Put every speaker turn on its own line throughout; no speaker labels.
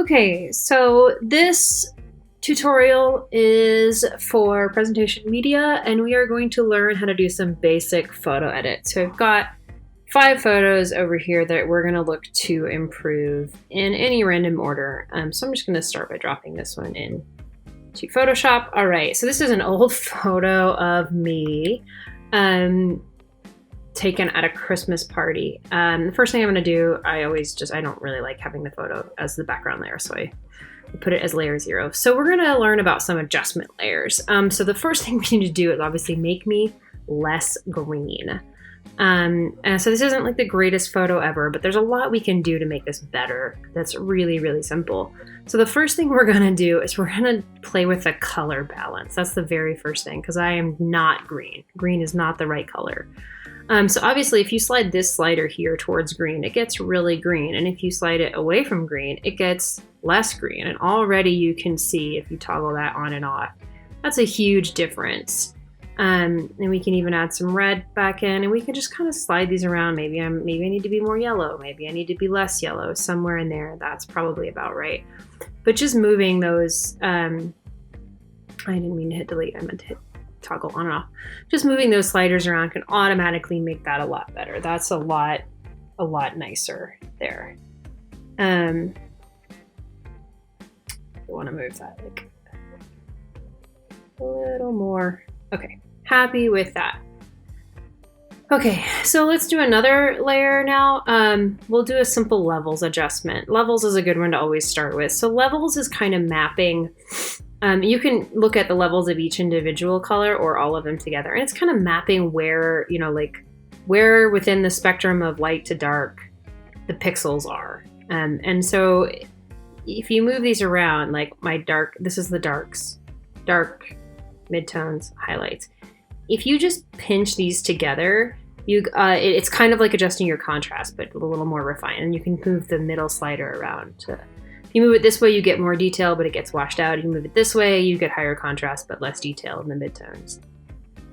Okay, so this tutorial is for presentation media, and we are going to learn how to do some basic photo edit. So I've got 5 photos over here that we're going to look to improve in any random order. So I'm just going to start by dropping this one in to Photoshop. All right, so this is an old photo of me taken at a Christmas party. The first thing I'm going to do, I don't really like having the photo as the background layer, so I put it as layer 0. So we're going to learn about some adjustment layers. So the first thing we need to do is obviously make me less green. And so this isn't like the greatest photo ever, but there's a lot we can do to make this better. That's really, really simple. So the first thing we're going to do is we're going to play with the color balance. That's the very first thing, because I am not green. Green is not the right color. So obviously if you slide this slider here towards green, it gets really green. And if you slide it away from green, it gets less green. And already you can see, if you toggle that on and off, that's a huge difference. And we can even add some red back in, and we can just kind of slide these around. Maybe I need to be more yellow. Maybe I need to be less yellow. Somewhere in there, that's probably about right. But just moving those, I didn't mean to hit delete. I meant to hit toggle on and off. Just moving those sliders around can automatically make that a lot better. That's a lot nicer there. I want to move that like a little more. Okay, happy with that. Okay, so let's do another layer now. We'll do a simple levels adjustment. Levels is a good one to always start with. So levels is kind of mapping. You can look at the levels of each individual color or all of them together. And it's kind of mapping where, where within the spectrum of light to dark the pixels are. And so if you move these around, like this is the darks, dark, midtones, highlights. If you just pinch these together, it's kind of like adjusting your contrast, but a little more refined. And you can move the middle slider around if you move it this way, you get more detail, but it gets washed out. You move it this way, you get higher contrast, but less detail in the midtones.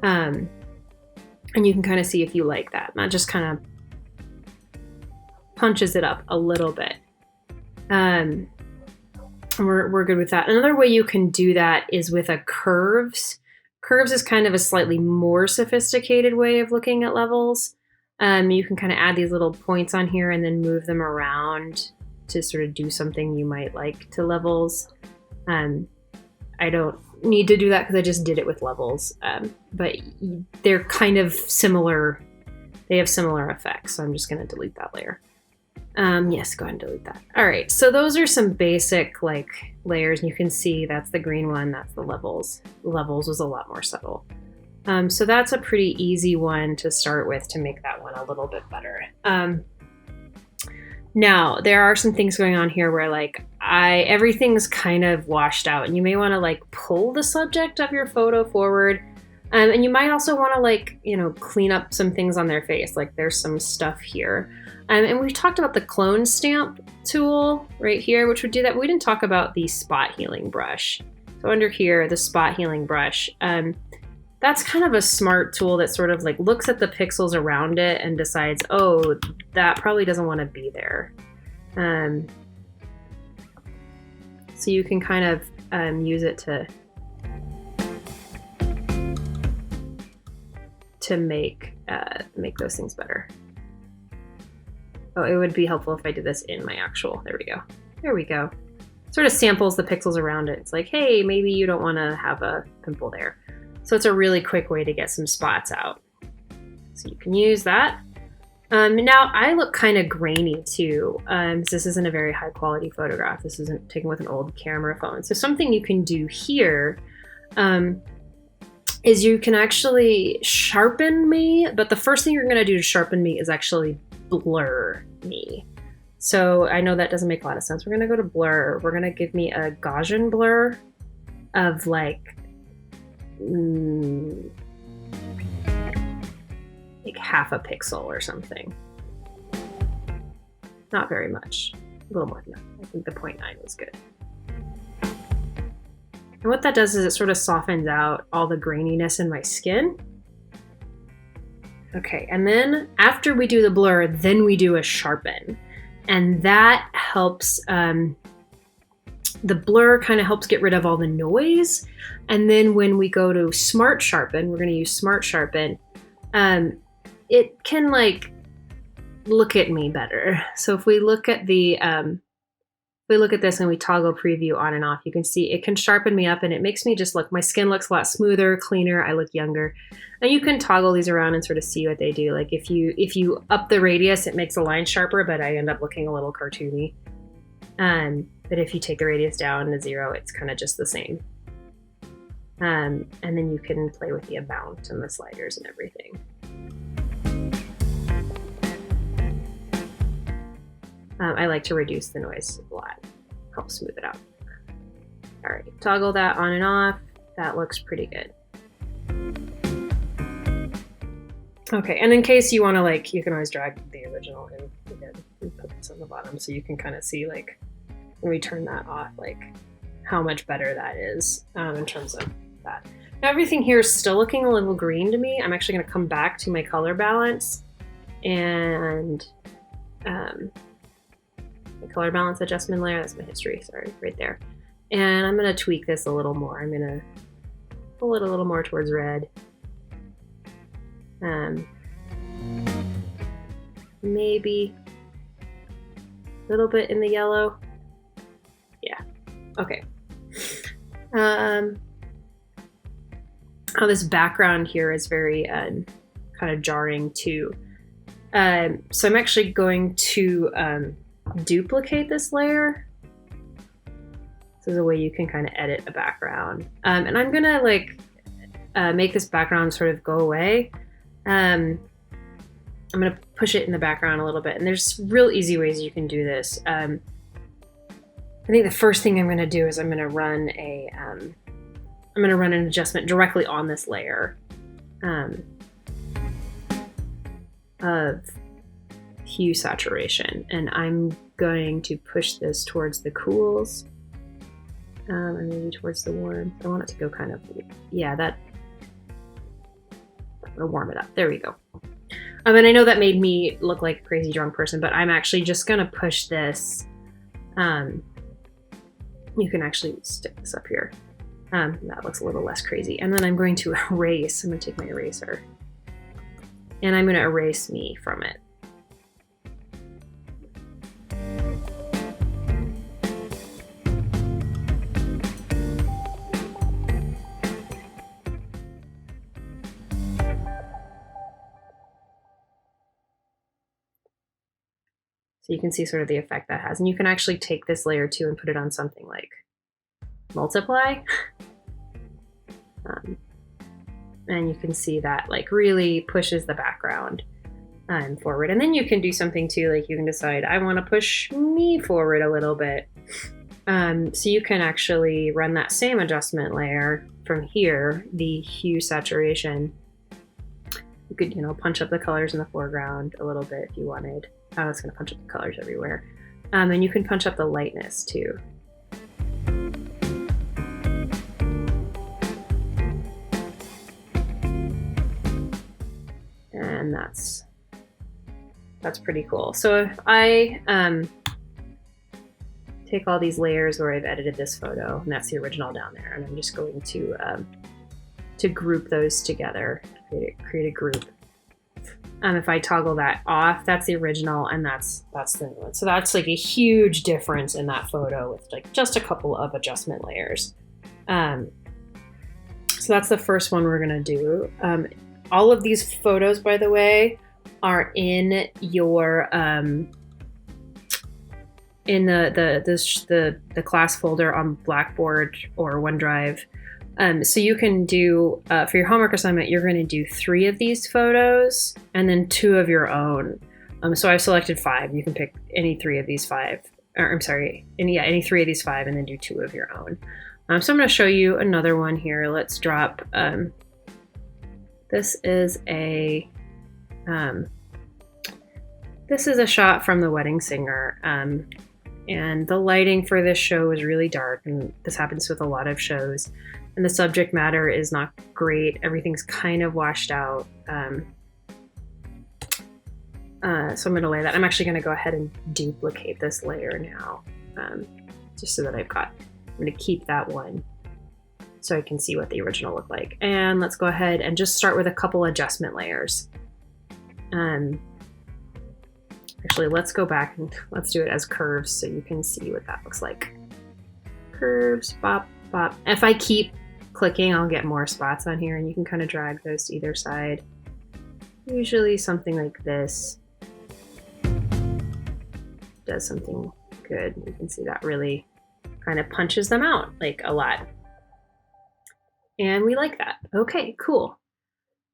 And you can kind of see if you like that. That just kind of punches it up a little bit. We're good with that. Another way you can do that is with a curves. Curves is kind of a slightly more sophisticated way of looking at levels. You can kind of add these little points on here and then move them around to sort of do something you might like to levels. I don't need to do that because I just did it with levels, but they're kind of similar. They have similar effects, so I'm just going to delete that layer. Yes, go ahead and delete that. All right, so those are some basic layers, and you can see that's the green one, that's the levels. Levels was a lot more subtle. So that's a pretty easy one to start with to make that one a little bit better. Now, there are some things going on here where everything's kind of washed out, and you may want to pull the subject of your photo forward. And you might also want to clean up some things on their face. There's some stuff here. And we talked about the clone stamp tool right here, which would do that. We didn't talk about the spot healing brush. So under here, the spot healing brush, that's kind of a smart tool that sort of looks at the pixels around it and decides, oh, that probably doesn't want to be there. So you can kind of use it to make those things better. Oh, it would be helpful if I did this in my actual, there we go. Sort of samples the pixels around it. It's like, hey, maybe you don't want to have a pimple there. So it's a really quick way to get some spots out. So you can use that. Now I look kind of grainy too. This isn't a very high quality photograph. This isn't taken with an old camera phone. So something you can do here is you can actually sharpen me, but the first thing you're going to do to sharpen me is actually blur me. So I know that doesn't make a lot of sense. We're going to go to blur. We're going to give me a Gaussian blur of half a pixel or something. Not very much. A little more than that. I think the 0.9 was good. And what that does is it sort of softens out all the graininess in my skin. Okay, and then after we do the blur, then we do a sharpen. And that helps The blur kind of helps get rid of all the noise. And then when we go to Smart Sharpen, we're going to use Smart Sharpen. It can like look at me better. So if we look at the we look at this and we toggle preview on and off, you can see it can sharpen me up and it makes me just look, my skin looks a lot smoother, cleaner, I look younger. And you can toggle these around and sort of see what they do. Like if you up the radius, it makes the line sharper, but I end up looking a little cartoony. But if you take the radius down to 0, it's kind of just the same. And then you can play with the amount and the sliders and everything. I like to reduce the noise a lot, help smooth it out. All right, toggle that on and off. That looks pretty good. Okay, and in case you want to like, you can always drag the original in again and put this on the bottom so you can kind of see like when we turn that off, like how much better that is in terms of that. Now everything here is still looking a little green to me. I'm actually going to come back to my color balance and the color balance adjustment layer, that's my history, sorry, right there. And I'm going to tweak this a little more. I'm going to pull it a little more towards red. Maybe a little bit in the yellow. Yeah, okay. Oh, this background here is very kind of jarring too. So I'm actually going to duplicate this layer. This is a way you can kind of edit a background. And I'm gonna like make this background sort of go away. I'm gonna push it in the background a little bit, and there's real easy ways you can do this. I think the first thing I'm gonna do is I'm gonna run an adjustment directly on this layer of hue saturation, and I'm going to push this towards the cools and maybe towards the warm. I want it to go kind of, yeah, that, I'm gonna warm it up. There we go. And I know that made me look like a crazy drunk person, but I'm actually just gonna push this. You can actually stick this up here. That looks a little less crazy. And then I'm going to erase. I'm gonna take my eraser and I'm gonna erase me from it. So you can see sort of the effect that has. And you can actually take this layer too and put it on something like multiply. And you can see that like really pushes the background forward. And then you can do something too, like you can decide, I want to push me forward a little bit. So you can actually run that same adjustment layer from here, the hue saturation. You could, punch up the colors in the foreground a little bit if you wanted. I was going to punch up the colors everywhere. And you can punch up the lightness too. And that's pretty cool. So if I take all these layers where I've edited this photo, and that's the original down there, and I'm just going to group those together, create a group. If I toggle that off, that's the original, and that's the new one. So that's like a huge difference in that photo with like just a couple of adjustment layers. So that's the first one we're gonna do. All of these photos, by the way, are in your in the class folder on Blackboard or OneDrive. So you can do, for your homework assignment, you're going to do 3 of these photos and then 2 of your own. So I've selected 5. You can pick any 3 of these 5, or I'm sorry, any 3 of these 5 and then do 2 of your own. So I'm going to show you another one here. Let's drop, this is a shot from The Wedding Singer. And the lighting for this show is really dark, and this happens with a lot of shows. And the subject matter is not great. Everything's kind of washed out. So I'm going to lay that. I'm actually going to go ahead and duplicate this layer now, just so that I've got I'm going to keep that one so I can see what the original looked like. And let's go ahead and just start with a couple adjustment layers. Actually, let's go back and let's do it as curves so you can see what that looks like. Curves, bop, bop. If I keep clicking, I'll get more spots on here, and you can kind of drag those to either side. Usually something like this does something good. You can see that really kind of punches them out like a lot. And we like that. Okay, cool.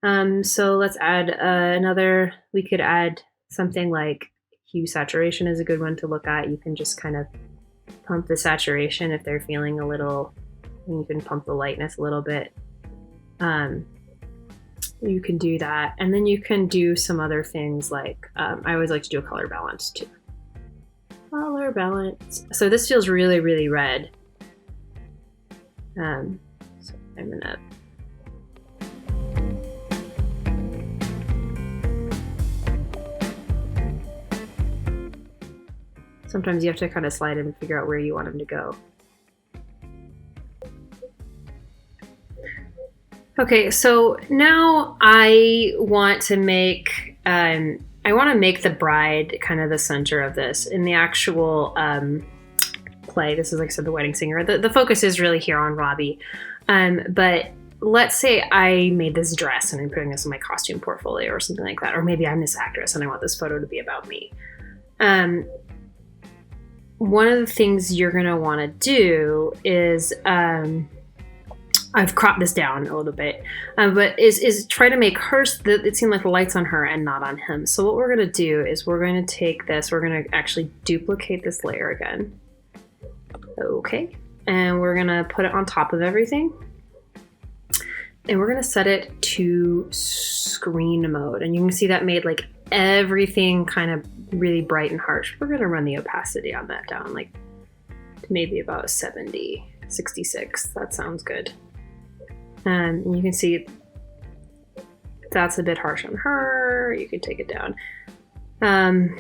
So let's add another, we could add something like hue saturation is a good one to look at. You can just kind of pump the saturation if they're feeling a little, and you can pump the lightness a little bit. You can do that. And then you can do some other things like, I always like to do a color balance too. Color balance. So this feels really, really red. So I'm gonna sometimes you have to kind of slide in and figure out where you want them to go. Okay, so now I want to make the bride kind of the center of this. In the actual play, this is like I said, the wedding singer. The focus is really here on Robbie. But let's say I made this dress and I'm putting this in my costume portfolio or something like that. Or maybe I'm this actress and I want this photo to be about me. One of the things you're going to want to do is, I've cropped this down a little bit, but is try to make her, it seemed like the light's on her and not on him. So what we're going to do is we're going to take this, we're going to actually duplicate this layer again. Okay. And we're going to put it on top of everything. And we're going to set it to screen mode. And you can see that made like everything kind of really bright and harsh. We're going to run the opacity on that down like to maybe about 70, 66. That sounds good. And you can see that's a bit harsh on her. You can take it down to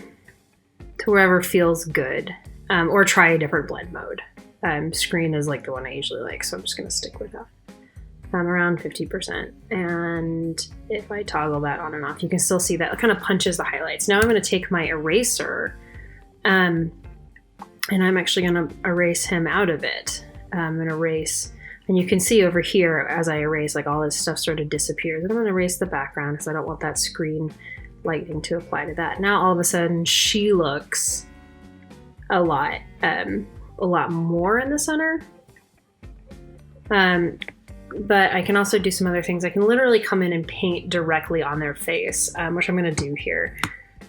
wherever feels good, or try a different blend mode. Screen is like the one I usually like, so I'm just going to stick with that. Around 50%. And if I toggle that on and off, you can still see that it kind of punches the highlights. Now I'm going to take my eraser and I'm actually going to erase him out of it. I'm going to erase, and you can see over here as I erase, like all this stuff sort of disappears. And I'm going to erase the background because I don't want that screen lighting to apply to that. Now all of a sudden she looks a lot more in the center. But I can also do some other things. I can literally come in and paint directly on their face, which I'm going to do here.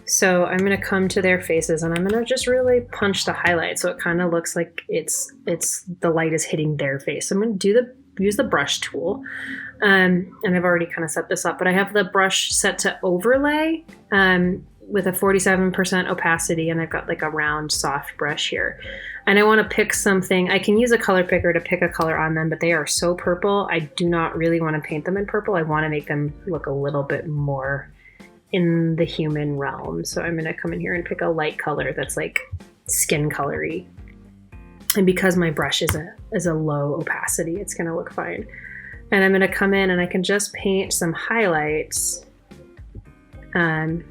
So I'm going to come to their faces and I'm going to just really punch the highlight so it kind of looks like it's the light is hitting their face. So I'm going to use the brush tool, and I've already kind of set this up, but I have the brush set to overlay with a 47% opacity, and I've got like a round soft brush here. And I want to pick something. I can use a color picker to pick a color on them, but they are so purple. I do not really want to paint them in purple. I want to make them look a little bit more in the human realm. So I'm going to come in here and pick a light color that's like skin colory. And because my brush is a low opacity, it's going to look fine. And I'm going to come in and I can just paint some highlights on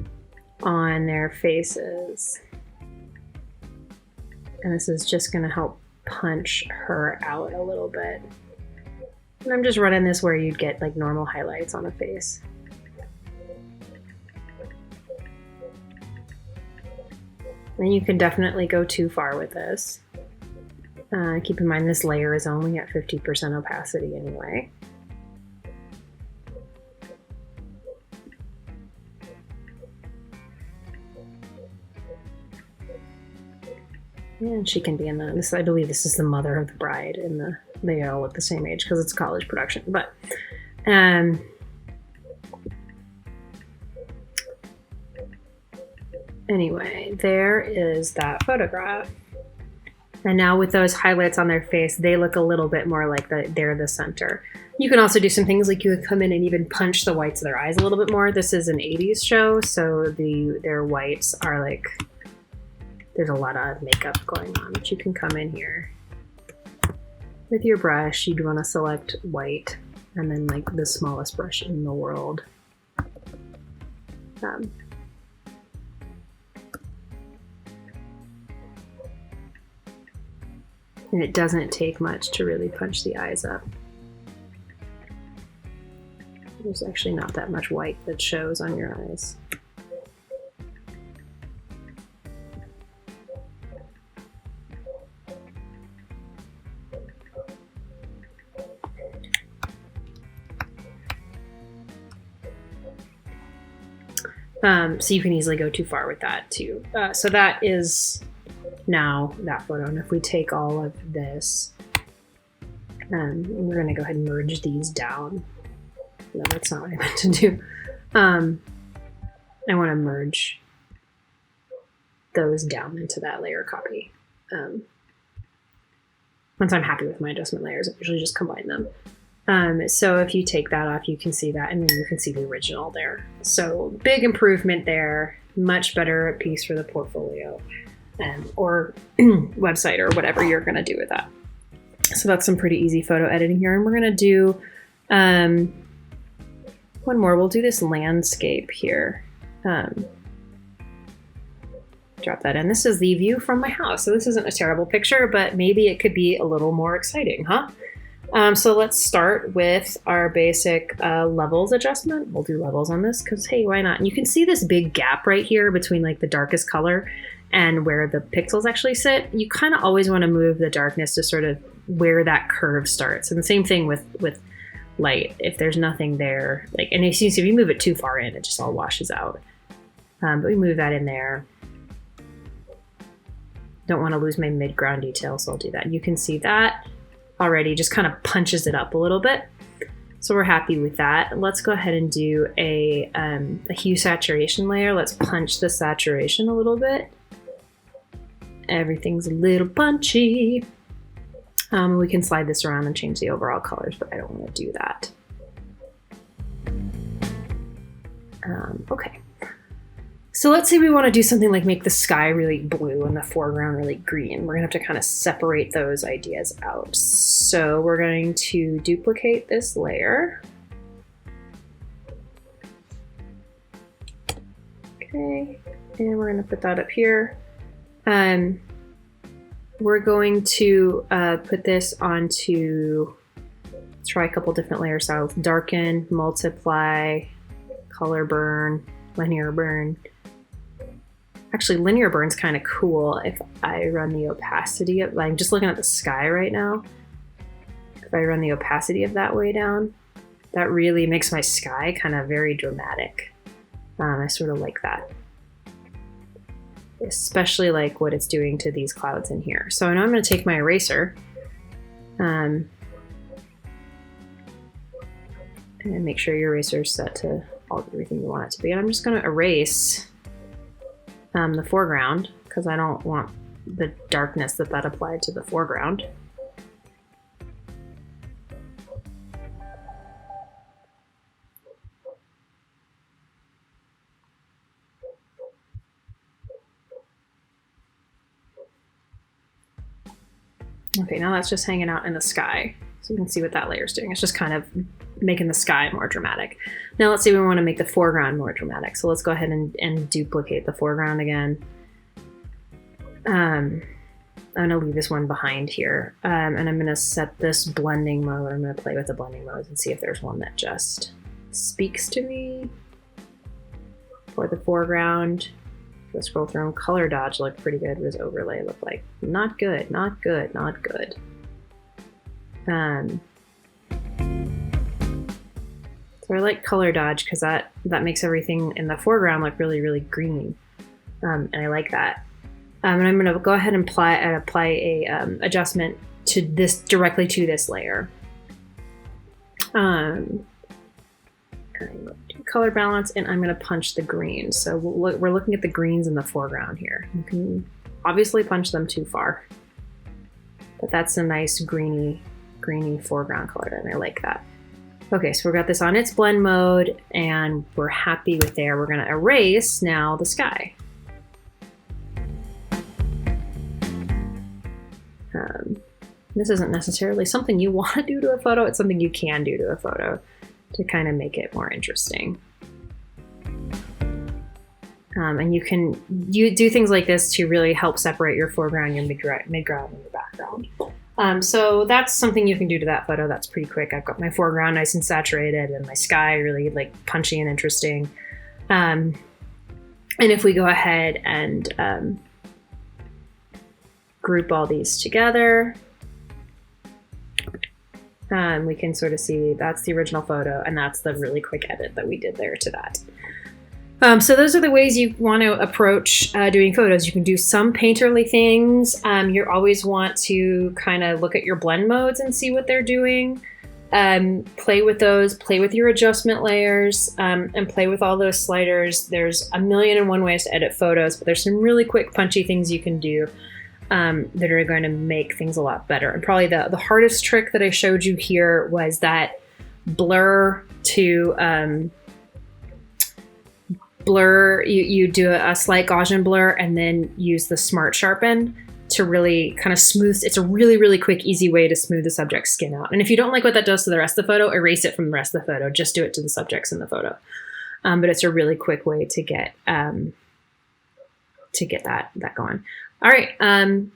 their faces. And this is just going to help punch her out a little bit. And I'm just running this where you'd get like normal highlights on a face. And you can definitely go too far with this. Keep in mind this layer is only at 50% opacity anyway. And she can be in this. I believe this is the mother of the bride, and they all look the same age because it's a college production. But anyway, there is that photograph. And now with those highlights on their face, they look a little bit more like they're the center. You can also do some things like you could come in and even punch the whites of their eyes a little bit more. This is an 80s show, so their whites are like, there's a lot of makeup going on, but you can come in here with your brush, you'd want to select white and then like the smallest brush in the world. And it doesn't take much to really punch the eyes up. There's actually not that much white that shows on your eyes. So you can easily go too far with that too. So that is now that photo. And if we take all of this, we're going to go ahead and merge these down. No, that's not what I meant to do. I want to merge those down into that layer copy. Once I'm happy with my adjustment layers, I usually just combine them. So if you take that off, you can see that, and then you can see the original there. So big improvement there, much better piece for the portfolio or website or whatever you're going to do with that. So that's some pretty easy photo editing here. And we're going to do one more. We'll do this landscape here. Drop that in. This is the view from my house. So this isn't a terrible picture, but maybe it could be a little more exciting, huh? So let's start with our basic levels adjustment. We'll do levels on this because, hey, why not? And you can see this big gap right here between like the darkest color and where the pixels actually sit. You kind of always want to move the darkness to sort of where that curve starts. And the same thing with light. If there's nothing there, like, and if you move it too far in, it just all washes out. But we move that in there. Don't want to lose my mid-ground detail, so I'll do that. You can see that already just kind of punches it up a little bit. So we're happy with that. Let's go ahead and do a hue saturation layer. Let's punch the saturation a little bit. Everything's a little punchy. We can slide this around and change the overall colors, but I don't want to do that. Okay. So let's say we want to do something like make the sky really blue and the foreground really green. We're going to have to kind of separate those ideas out. So we're going to duplicate this layer. Okay, and we're going to put that up here. We're going to put this onto, try a couple different layer styles. Darken, multiply, color burn, linear burn. Actually, linear burn's kind of cool if I run the opacity of, I'm just looking at the sky right now. If I run the opacity of that way down, that really makes my sky kind of very dramatic. I sort of like that. Especially like what it's doing to these clouds in here. So now I'm going to take my eraser and make sure your eraser is set to everything you want it to be. And I'm just going to erase the foreground because I don't want the darkness that applied to the foreground. Okay, now that's just hanging out in the sky. So you can see what that layer is doing. It's just kind of making the sky more dramatic. Now let's say we want to make the foreground more dramatic. So let's go ahead and duplicate the foreground again. I'm going to leave this one behind here. And I'm going to set this blending mode. I'm going to play with the blending modes and see if there's one that just speaks to me. For the foreground, let's scroll through them. Color dodge looked pretty good. What does overlay look like? Not good, not good, not good. So I like color dodge because that makes everything in the foreground look really, really green. And I like that. And I'm going to go ahead and apply a adjustment to this directly to this layer. And do color balance, and I'm going to punch the greens. So we're looking at the greens in the foreground here. You can obviously punch them too far, but that's a nice greeny foreground color, and I like that. Okay, so we've got this on its blend mode, and we're happy with there. We're going to erase now the sky. This isn't necessarily something you want to do to a photo. It's something you can do to a photo to kind of make it more interesting. And you do things like this to really help separate your foreground, your midground, and your background. So that's something you can do to that photo. That's pretty quick. I've got my foreground nice and saturated and my sky really like punchy and interesting. And if we go ahead and group all these together, we can sort of see that's the original photo and that's the really quick edit that we did there to that. So those are the ways you want to approach doing photos. You can do some painterly things. You always want to kind of look at your blend modes and see what they're doing. Play with those, play with your adjustment layers, and play with all those sliders. There's a million and one ways to edit photos, but there's some really quick, punchy things you can do that are going to make things a lot better. And probably the hardest trick that I showed you here was that blur to... blur, you do a slight Gaussian blur and then use the Smart Sharpen to really kind of smooth. It's a really, really quick, easy way to smooth the subject's skin out. And if you don't like what that does to the rest of the photo, erase it from the rest of the photo. Just do it to the subjects in the photo. But it's a really quick way to get that going. All right.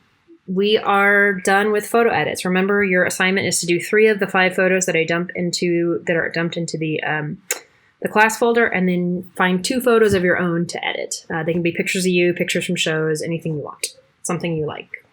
We are done with photo edits. Remember, your assignment is to do 3 of the 5 photos that are dumped into the class folder, and then find 2 photos of your own to edit. They can be pictures of you, pictures from shows, anything you want, something you like.